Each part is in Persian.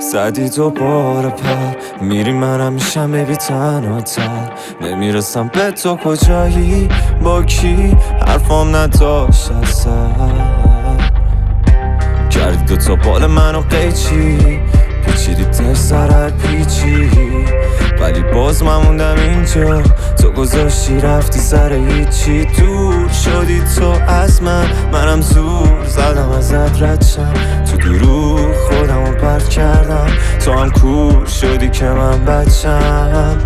زدی دوباره پر میری منم میشم ببی تنها تر نمیرسم به تو کجایی با کی حرفام نداشت اثر کردی دوتا بال منو قیچی پیچیدی تر سر هر پیچی ولی باز من موندم اینجا تو گذاشتی رفتی سر هیچی دور شدی تو از منم زور زدم ازت ردشم تو دروغ خودمو پرت کردم تو هم کور شدی که من بچم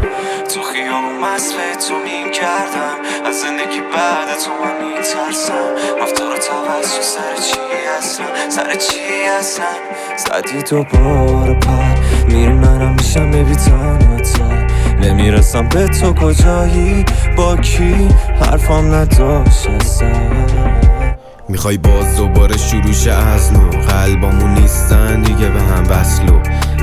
تو خیابون مسئله تو مین کردم از زندگی بعد تو من میترسم رفتار توجه سر چی هستم سر چی هستم زدی دوباره پر میری منم میشم ببی تنها تر نمیرسم به تو کجایی با کی حرفام نداشت اثر میخوای باز دوباره شروعش از نو قلبامون نیستن دیگه به هم وصلو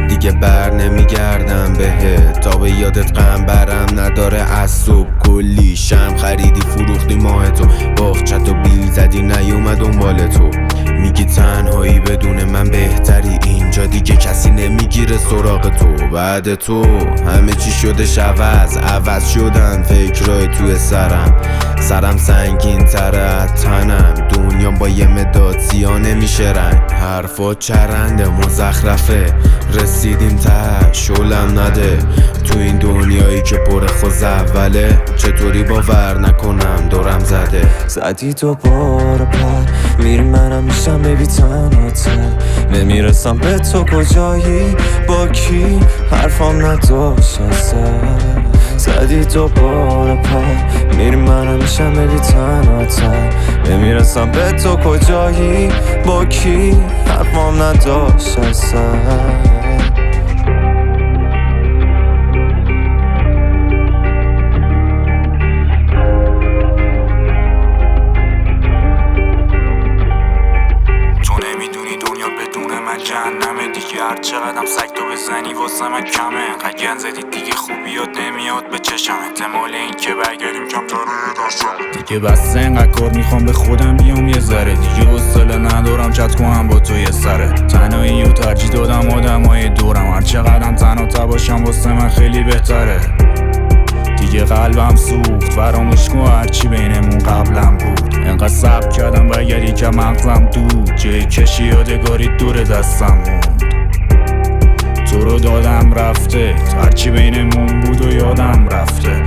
دیگه بر نمیگردم بهت تا به یادت غم برم نداره از صبح کلی شم خریدی فروختی ماه تو باغچت و بیل زدی نیومد دنبال تو میگی تنهایی بدون من بهتری اینجا دیگه کسی نمیگیره سراغ تو بعد تو همه چی شدش عوض شدن فکرای توی سرم سنگین تره از تنم دنیا با یه مداد سیاه نمیشه رنگ حرفا چرنده مزخرفه رسیدیم ته شلم نده تو این دنیایی که پر خوز اوله چطوری باور نکنم دورم زده زدی دوباره پر میری منم میشم ببی تنها تر نمیرسم به تو کجایی با کی حرفام نداشت اثر زدی دوباره پر میری منم میشم ببی تنها تر نمیرسم به تو کجایی با کی حرفام نداشت اثر جهنمه دیگه هر چقدرم سگ تو بزنی واسه من کمه انقدر گن زدی دیگه خوبیات نمیاد به چشم احتمال این که برگردیم کم تا روی دستم دیگه بسته انقدر کار میخوام به خودم بیام یه ذره دیگه حوصله ندارم چت کنم با تو یه سره تنهایی و ترجیح دادم آدمای دورم هر چقدرم تنها باشم واسه من خیلی بهتره دیگه قلبم سوخت فراموش کن هرچی بینمون قبلم بود انقدر صبر کردم برگردی که مغزم دود جای کشی یادگاری دور دستم موند تو رو دادم رفته هرچی بینمون بود و یادم رفته